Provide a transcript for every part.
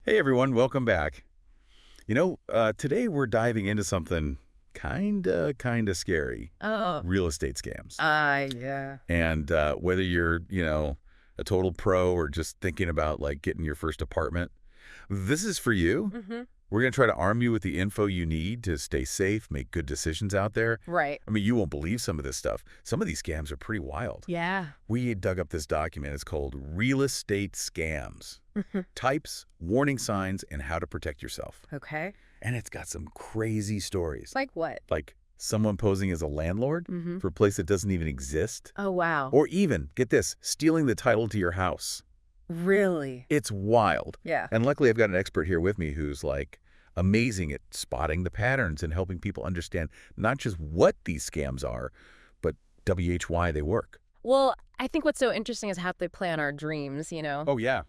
Hey everyone, welcome back. Today we're diving into something kinda scary. Oh, Real estate scams. yeah. And whether you're, a total pro or just thinking about like getting your first apartment, this is for you. Hmm. We're going to try to arm you with the info you need to stay safe, make good decisions out there. Right. I mean, you won't believe some of this stuff. Some of these scams are pretty wild. Yeah. We dug up this document. It's called Real Estate Scams. Hmm. Types, warning signs, and how to protect yourself. Okay. And it's got some crazy stories. Like what? Like someone posing as a landlord Hmm. for a place that doesn't even exist. Oh, wow. Or even, get this, stealing the title to your house. Really? It's wild. Yeah. And luckily I've got an expert here with me who's like amazing at spotting the patterns and helping people understand not just what these scams are, but why they work. Well, I think what's so interesting is how they play on our dreams, Oh, yeah.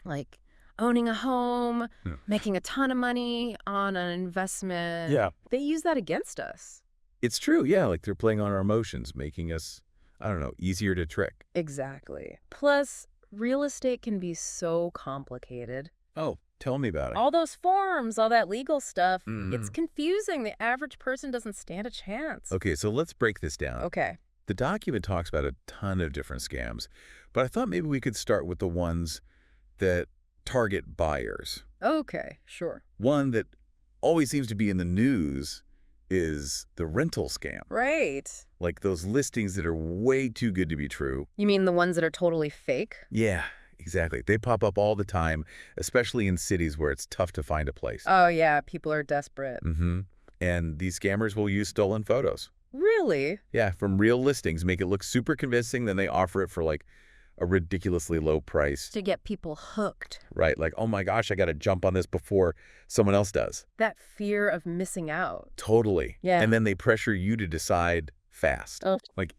like owning a home, Yeah. making a ton of money on an investment. Yeah. They use that against us. It's true. Yeah. Like they're playing on our emotions, making us, I don't know, easier to trick. Exactly. Plus, real estate can be so complicated. Oh, tell me about it. All those forms, all that legal stuff, it's Mhm. confusing. The average person doesn't stand a chance. Okay, so let's break this down. Okay. The document talks about a ton of different scams, but I thought maybe we could start with the ones that target buyers. Okay, sure. One that always seems to be in the news is the rental scam. Right. Like those listings that are way too good to be true. You mean the ones that are totally fake? Yeah, exactly. They pop up all the time, especially in cities where it's tough to find a place. Oh, yeah, people are desperate. And these scammers will use stolen photos. Really? Yeah, from real listings, make it look super convincing, then they offer it for like a ridiculously low price. To get people hooked. Right, like, oh my gosh, I got to jump on this before someone else does. That fear of missing out. Totally. Yeah. And then they pressure you to decide fast. Oh. Like,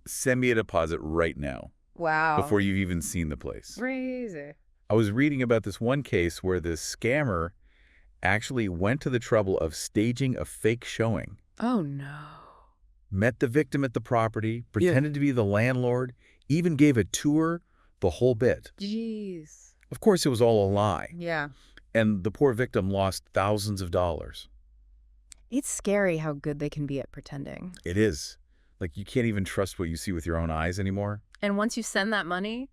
send me a deposit right now Wow. before you've even seen the place. Crazy. I was reading about this one case where this scammer actually went to the trouble of staging a fake showing, Oh, no. met the victim at the property, pretended to be the landlord, even gave a tour, the whole bit. Jeez. Of course, it was all a lie, Yeah. and the poor victim lost thousands of dollars. It's scary how good they can be at pretending. It is. Like, you can't even trust what you see with your own eyes anymore. And once you send that money,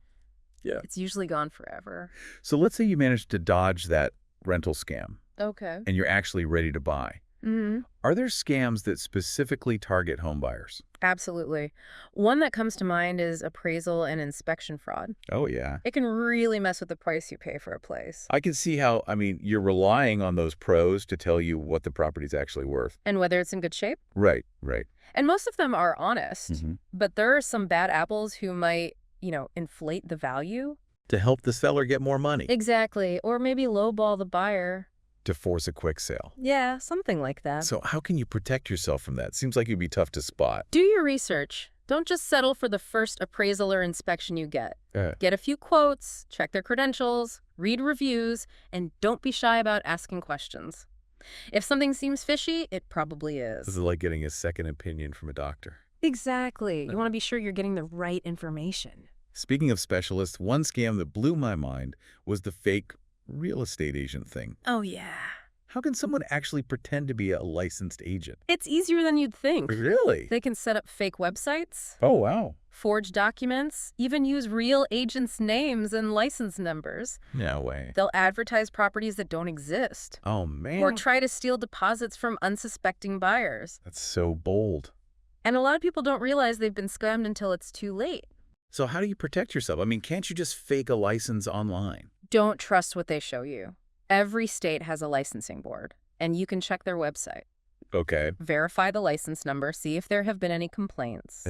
Yeah. it's usually gone forever. So let's say you managed to dodge that rental scam, Okay. and you're actually ready to buy. Mm-hmm. Are there scams that specifically target home buyers? Absolutely. One that comes to mind is appraisal and inspection fraud. Oh, yeah. It can really mess with the price you pay for a place. I can see how, you're relying on those pros to tell you what the property's actually worth. And whether it's in good shape. Right, right. And most of them are honest. Mhm. But there are some bad apples who might, inflate the value. To help the seller get more money. Exactly. Or maybe lowball the buyer. To force a quick sale. Yeah, something like that. So how can you protect yourself from that? Seems like it'd be tough to spot. Do your research. Don't just settle for the first appraisal or inspection you get. Yeah. Get a few quotes, check their credentials, read reviews, and don't be shy about asking questions. If something seems fishy, it probably This is. is like getting a second opinion from a doctor. Exactly. You want to be sure you're getting the right information. Speaking of specialists, one scam that blew my mind was the fake real estate agent thing. Oh, yeah. How can someone actually pretend to be a licensed agent? It's easier than you'd think. Really? They can set up fake websites, Oh, wow. forge documents, even use real agents' names and license numbers. No way. They'll advertise properties that don't exist. Oh, man. Or try to steal deposits from unsuspecting buyers. That's so bold. And a lot of people don't realize they've been scammed until it's too late. So how do you protect yourself? Can't you just fake a license online? Don't trust what they show you. Every state has a licensing board, and you can check their website. Okay. Verify the license number, see if there have been any complaints.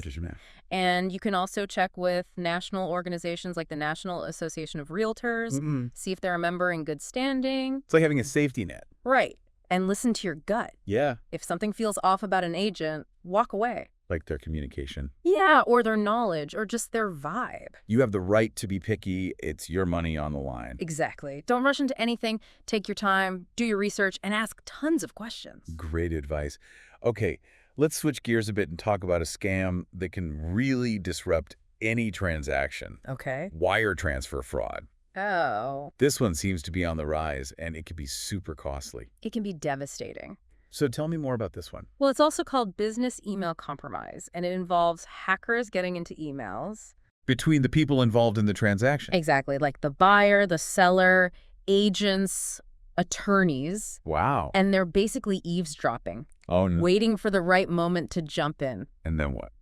And you can also check with national organizations like the National Association of Realtors, see if they're a member in good standing. It's like having a safety net. Right. And listen to your gut. Yeah. If something feels off about an agent, walk away. Like their communication. Yeah, or their knowledge, or just their vibe. You have the right to be picky. It's your money on the line. Exactly. Don't rush into anything. Take your time, do your research, and ask tons of questions. Great advice. Okay, let's switch gears a bit and talk about a scam that can really disrupt any transaction. Okay. Wire transfer fraud. Oh. This one seems to be on the rise, and it can be super costly. It can be devastating. So tell me more about this one. Well, it's also called business email compromise, and it involves hackers getting into emails. Between the people involved in the transaction. Exactly, like the buyer, the seller, agents, attorneys. Wow. And they're basically eavesdropping, Oh, no. waiting for the right moment to jump in. And then what?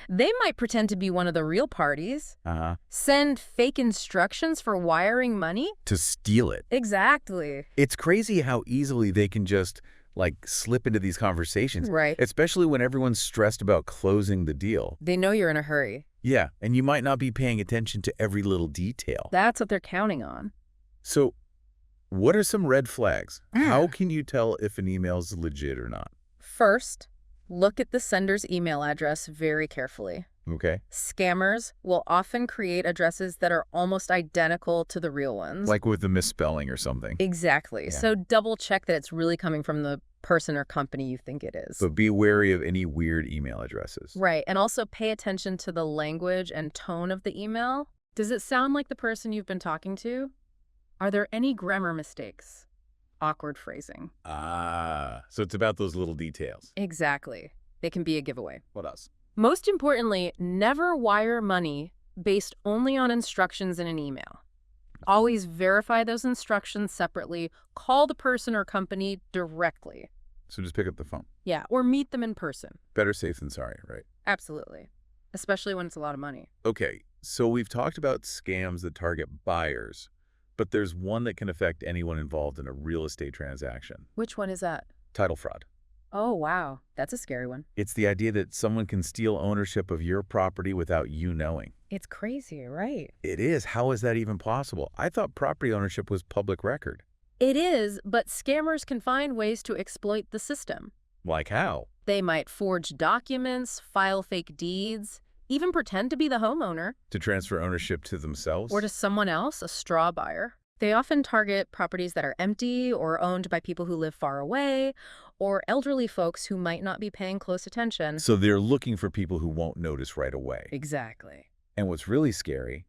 They might pretend to be one of the real parties, Uh-huh. send fake instructions for wiring money. To steal it. Exactly. It's crazy how easily they can just, like, slip into these conversations. Right. Especially when everyone's stressed about closing the deal. They know you're in a hurry. Yeah, and you might not be paying attention to every little detail. That's what they're counting on. So, what are some red flags? How can you tell if an email's legit or not? First, look at the sender's email address very carefully. Okay. Scammers will often create addresses that are almost identical to the real ones. Like with the misspelling or something. Exactly. Yeah. So double check that it's really coming from the person or company you think it is. But be wary of any weird email addresses. Right. And also pay attention to the language and tone of the email. Does it sound like the person you've been talking to? Are there any grammar mistakes? Awkward phrasing? Ah, so it's about those little details. Exactly. They can be a giveaway. What else? Most importantly, never wire money based only on instructions in an email. Always verify those instructions separately. Call the person or company directly. So just pick up the phone. Yeah, or meet them in person. Better safe than sorry, right? Absolutely. Especially when it's a lot of money. Okay, so we've talked about scams that target buyers, but there's one that can affect anyone involved in a real estate transaction. Which one is that? Title fraud. Oh, wow. That's a scary one. It's the idea that someone can steal ownership of your property without you knowing. It's crazy, right? It is. How is that even possible? I thought property ownership was public record. It is, but scammers can find ways to exploit the system. Like how? They might forge documents, file fake deeds, even pretend to be the homeowner. To transfer ownership to themselves? Or to someone else, a straw buyer. They often target properties that are empty or owned by people who live far away, or elderly folks who might not be paying close attention. So they're looking for people who won't notice right away. Exactly. And what's really scary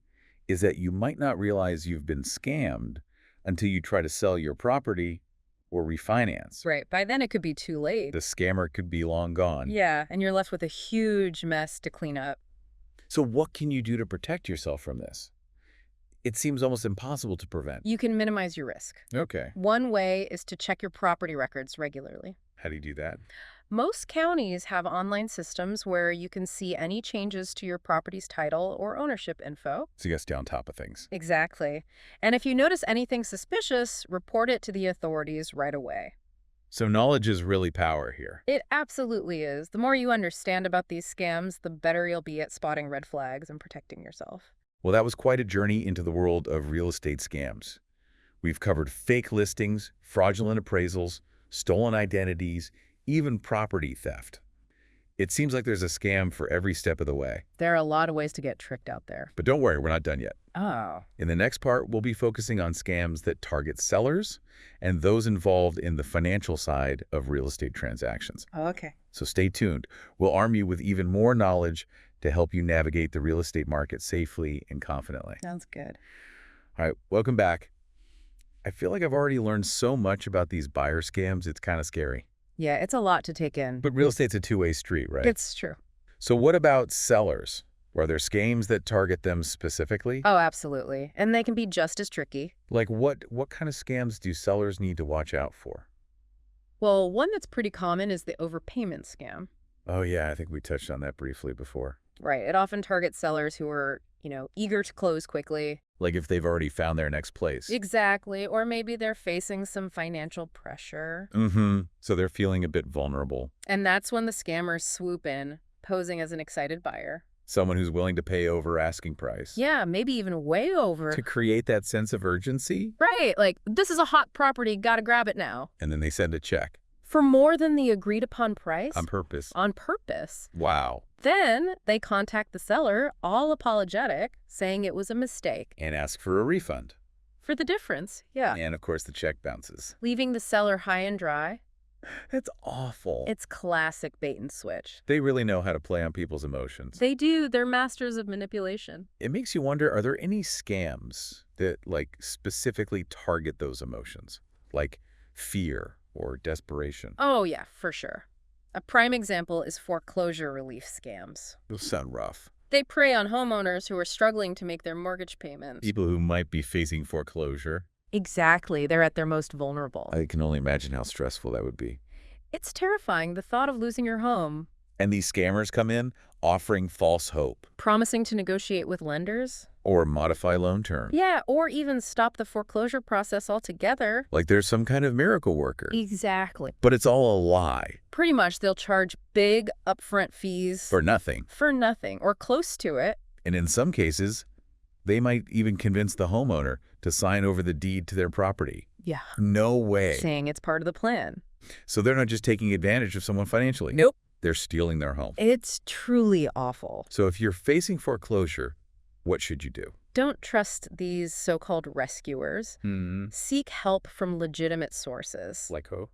is that you might not realize you've been scammed until you try to sell your property or refinance. Right. By then it could be too late. The scammer could be long gone. Yeah, and you're left with a huge mess to clean up. So what can you do to protect yourself from this? It seems almost impossible to prevent. You can minimize your risk. Okay. One way is to check your property records regularly. How do you do that? Most counties have online systems where you can see any changes to your property's title or ownership info. So you got to stay on top of things. Exactly. And if you notice anything suspicious, report it to the authorities right away. So knowledge is really power here. It absolutely is. The more you understand about these scams, the better you'll be at spotting red flags and protecting yourself. Well, that was quite a journey into the world of real estate scams. We've covered fake listings, fraudulent appraisals, stolen identities, even property theft. It seems like there's a scam for every step of the way. There are a lot of ways to get tricked out there. But don't worry, we're not done yet. Oh. In the next part, we'll be focusing on scams that target sellers and those involved in the financial side of real estate transactions. Okay. So stay tuned. We'll arm you with even more knowledge to help you navigate the real estate market safely and confidently. Sounds good. All right, welcome back. I feel like I've already learned so much about these buyer scams, it's kind of scary. Yeah, it's a lot to take in. But real estate's a two-way street, right? It's true. So what about sellers? Are there scams that target them specifically? Oh, absolutely. And they can be just as tricky. Like what kind of scams do sellers need to watch out for? Well, one that's pretty common is the overpayment scam. Oh, yeah, I think we touched on that briefly before. Right. It often targets sellers who are, eager to close quickly. Like if they've already found their next place. Exactly. Or maybe they're facing some financial pressure. Mm-hmm. So they're feeling a bit vulnerable. And that's when the scammers swoop in, posing as an excited buyer. Someone who's willing to pay over asking price. Yeah, maybe even way over. To create that sense of urgency. Right. Like, this is a hot property, gotta grab it now. And then they send a check. For more than the agreed upon price? On purpose. On purpose. Wow. Then they contact the seller, all apologetic, saying it was a mistake. And ask for a refund. For the difference, yeah. And of course the check bounces. Leaving the seller high and dry. That's awful. It's classic bait and switch. They really know how to play on people's emotions. They do. They're masters of manipulation. It makes you wonder, are there any scams that, like, specifically target those emotions? Like fear or desperation? Oh, yeah, for sure. A prime example is foreclosure relief scams. Those sound rough. They prey on homeowners who are struggling to make their mortgage payments. People who might be facing foreclosure. Exactly. They're at their most vulnerable. I can only imagine how stressful that would be. It's terrifying, the thought of losing your home. And these scammers come in offering false hope Promising to negotiate with lenders? or modify loan terms. Yeah, or even stop the foreclosure process altogether. Like there's some kind of miracle worker. Exactly. But it's all a lie. Pretty much, they'll charge big upfront fees For nothing. for nothing, or close to it. And in some cases, they might even convince the homeowner to sign over the deed to their property. Yeah. No way. Saying it's part of the plan. So they're not just taking advantage of someone financially. Nope. They're stealing their home. It's truly awful. So if you're facing foreclosure, what should you do? Don't trust these so-called rescuers. Seek help from legitimate sources. Like who?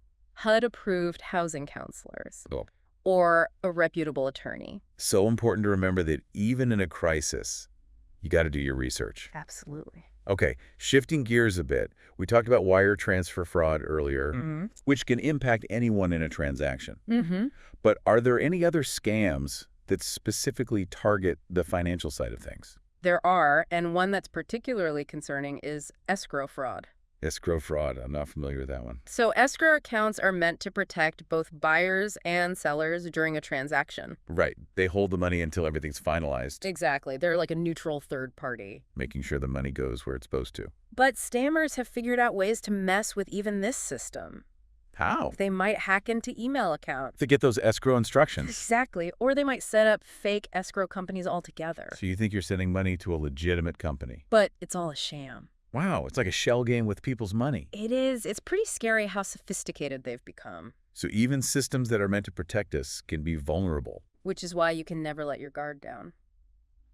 HUD-approved housing counselors. Oh. Or a reputable attorney. So important to remember that even in a crisis, you got to do your research. Absolutely. Okay, shifting gears a bit. We talked about wire transfer fraud earlier, which can impact anyone in a transaction. But are there any other scams that specifically target the financial side of things? There are, and one that's particularly concerning is escrow fraud. Escrow fraud. I'm not familiar with that one. So escrow accounts are meant to protect both buyers and sellers during a transaction. Right. They hold the money until everything's finalized, Exactly. They're like a neutral third party. making sure the money goes where it's supposed to. But scammers have figured out ways to mess with even this system. How? They might hack into email accounts. To get those escrow instructions. Exactly. Or they might set up fake escrow companies altogether. So you think you're sending money to a legitimate company. But it's all a sham. Wow, it's like a shell game with people's money. It is. It's pretty scary how sophisticated they've become. So even systems that are meant to protect us can be vulnerable. Which is why you can never let your guard down.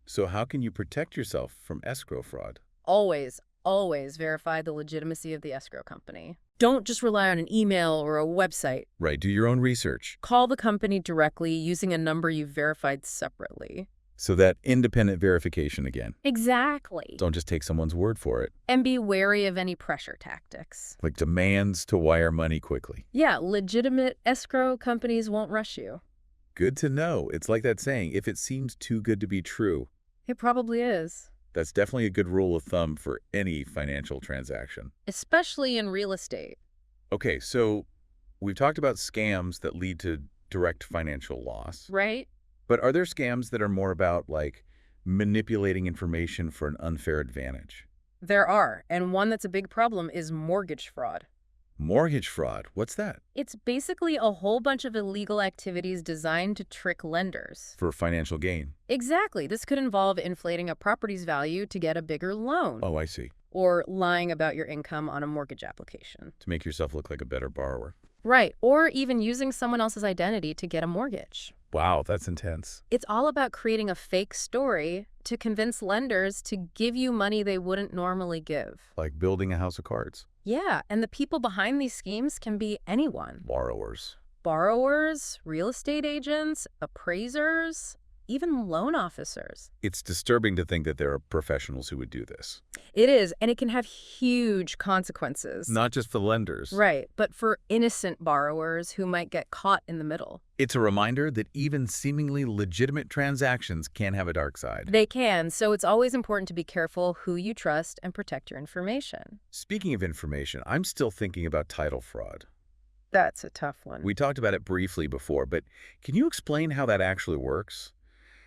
So how can you protect yourself from escrow fraud? Always, always verify the legitimacy of the escrow company. Don't just rely on an email or a website. Right, do your own research. Call the company directly using a number you've verified separately. So that independent verification again. Exactly. Don't just take someone's word for it. And be wary of any pressure tactics. Like demands to wire money quickly. Yeah, legitimate escrow companies won't rush you. Good to know. It's like that saying, if it seems too good to be true. It probably is. That's definitely a good rule of thumb for any financial transaction. Especially in real estate. Okay, so we've talked about scams that lead to direct financial loss. Right? But are there scams that are more about, like, manipulating information for an unfair advantage? There are, and one that's a big problem is mortgage fraud. Mortgage fraud, what's that? It's basically a whole bunch of illegal activities designed to trick lenders. For financial gain. Exactly. This could involve inflating a property's value to get a bigger loan. Oh, I see. Or lying about your income on a mortgage application. To make yourself look like a better borrower. Right. Or even using someone else's identity to get a mortgage. Wow, that's intense. It's all about creating a fake story to convince lenders to give you money they wouldn't normally give. Like building a house of cards. Yeah, and the people behind these schemes can be anyone. Borrowers. Borrowers, real estate agents, appraisers, even loan officers. It's disturbing to think that there are professionals who would do this. It is, and it can have huge consequences. Not just for lenders. Right, but for innocent borrowers who might get caught in the middle. It's a reminder that even seemingly legitimate transactions can have a dark side. They can, so it's always important to be careful who you trust and protect your information. Speaking of information, I'm still thinking about title fraud. That's a tough one. We talked about it briefly before, but can you explain how that actually works?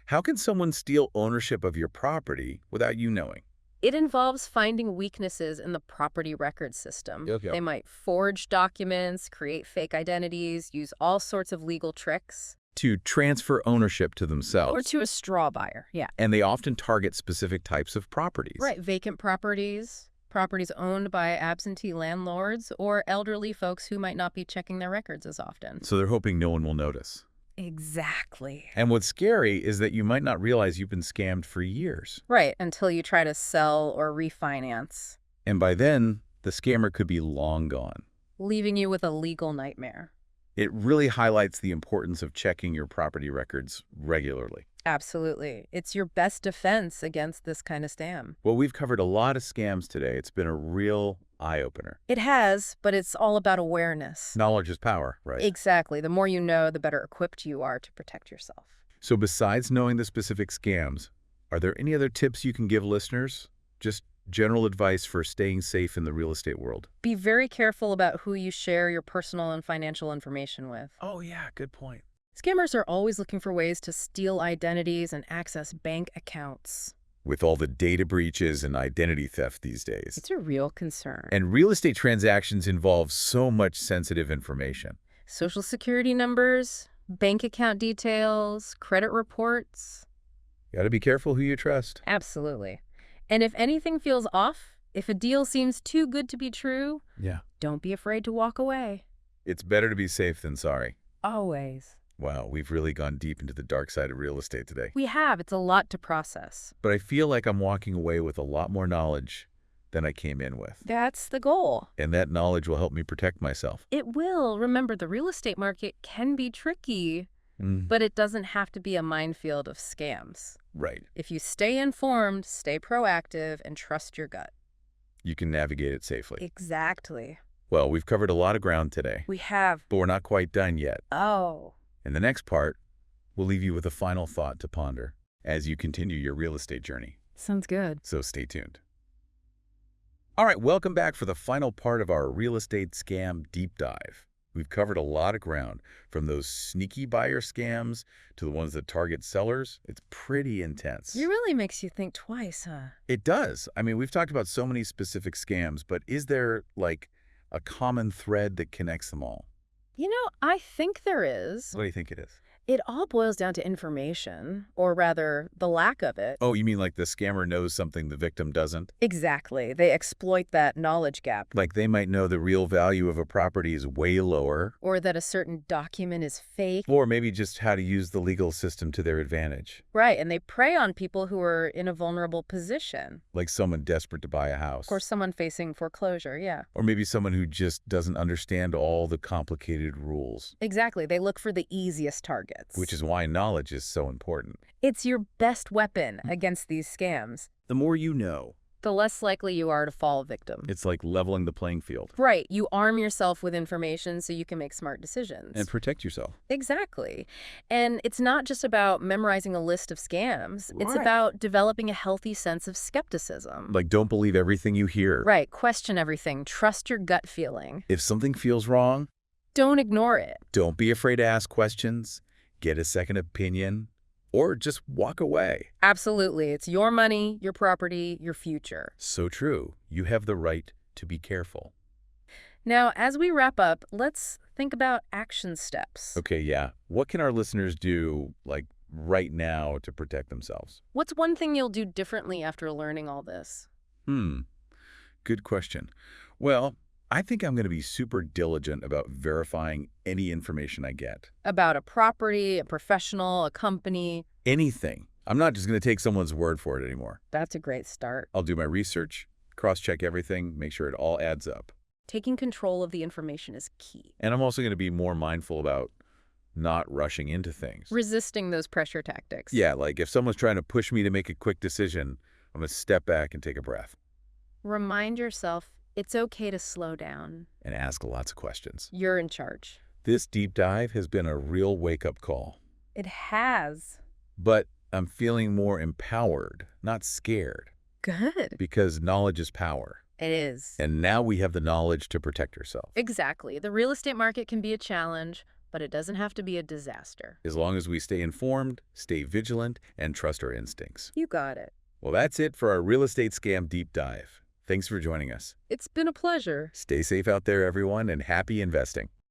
How can someone steal ownership of your property without you knowing? It involves finding weaknesses in the property record system. Okay. They might forge documents, create fake identities, use all sorts of legal tricks. To transfer ownership to themselves. Or to a straw buyer, yeah. And they often target specific types of properties. Right, vacant properties, properties owned by absentee landlords, or elderly folks who might not be checking their records as often. So they're hoping no one will notice. Exactly. And what's scary is that you might not realize you've been scammed for years. Right, until you try to sell or refinance. And by then, the scammer could be long gone. Leaving you with a legal nightmare. It really highlights the importance of checking your property records regularly. Absolutely. It's your best defense against this kind of scam. Well, we've covered a lot of scams today. It's been a real eye-opener. It has, but it's all about awareness. Knowledge is power, right? Exactly. The more you know, the better equipped you are to protect yourself. So besides knowing the specific scams, are there any other tips you can give listeners? Just general advice for staying safe in the real estate world. Be very careful about who you share your personal and financial information with. Oh, yeah, good point. Scammers are always looking for ways to steal identities and access bank accounts. With all the data breaches and identity theft these days. It's a real concern. And real estate transactions involve so much sensitive information. Social security numbers, bank account details, credit reports. You got to be careful who you trust. Absolutely. And if anything feels off, if a deal seems too good to be true, Yeah. don't be afraid to walk away. It's better to be safe than sorry. Always. Wow, we've really gone deep into the dark side of real estate today. We have. It's a lot to process. But I feel like I'm walking away with a lot more knowledge than I came in with. That's the goal. And that knowledge will help me protect myself. It will. Remember, the real estate market can be tricky, but it doesn't have to be a minefield of scams. Right. If you stay informed, stay proactive, and trust your gut. You can navigate it safely. Exactly. Well, we've covered a lot of ground today, We have. but we're not quite done yet. Oh. In the next part, we'll leave you with a final thought to ponder as you continue your real estate journey. Sounds good. So stay tuned. All right, welcome back for the final part of our real estate scam deep dive. We've covered a lot of ground, from those sneaky buyer scams to the ones that target sellers. It's pretty intense. It really makes you think twice, huh? It does. I mean, we've talked about so many specific scams, but is there, like, a common thread that connects them all? You know, I think there is. What do you think it is? It all boils down to information, or rather, the lack of it. Oh, you mean like the scammer knows something the victim doesn't? Exactly. They exploit that knowledge gap. Like they might know the real value of a property is way lower, Or that a certain document is fake. or maybe just how to use the legal system to their advantage. Right, and they prey on people who are in a vulnerable position. Like someone desperate to buy a house. Of course, someone facing foreclosure, yeah. Or maybe someone who just doesn't understand all the complicated rules. Exactly. They look for the easiest targets. Which is why knowledge is so important. It's your best weapon against these scams. The more you know, The less likely you are to fall victim. it's like leveling the playing field. Right. You arm yourself with information so you can make smart decisions. And protect yourself. Exactly. And it's not just about memorizing a list of scams. It's Right. about developing a healthy sense of skepticism. Like, don't believe everything you hear. Right. Question everything. Trust your gut feeling. If something feels wrong, Don't ignore it. don't be afraid to ask questions, get a second opinion, or just walk away. Absolutely. It's your money, your property, your future. So true. You have the right to be careful. Now, as we wrap up, let's think about action steps. Okay, yeah. What can our listeners do, like, right now to protect themselves? What's one thing you'll do differently after learning all this? Good question. Well, I think I'm going to be super diligent about verifying any information I get. About a property, a professional, a company. Anything. I'm not just going to take someone's word for it anymore. That's a great start. I'll do my research, cross-check everything, make sure it all adds up. Taking control of the information is key. And I'm also going to be more mindful about not rushing into things. Resisting those pressure tactics. Yeah, like if someone's trying to push me to make a quick decision, I'm going to step back and take a breath Remind yourself it's okay to slow down. and ask lots of questions. You're in charge. This deep dive has been a real wake-up call. It has. But I'm feeling more empowered, not scared, Good. because knowledge is power. It is. And now we have the knowledge to protect ourselves. Exactly. The real estate market can be a challenge, but it doesn't have to be a disaster. As long as we stay informed, stay vigilant, and trust our instincts. You got it. Well, that's it for our real estate scam deep dive. Thanks for joining us. It's been a pleasure. Stay safe out there, everyone, and happy investing.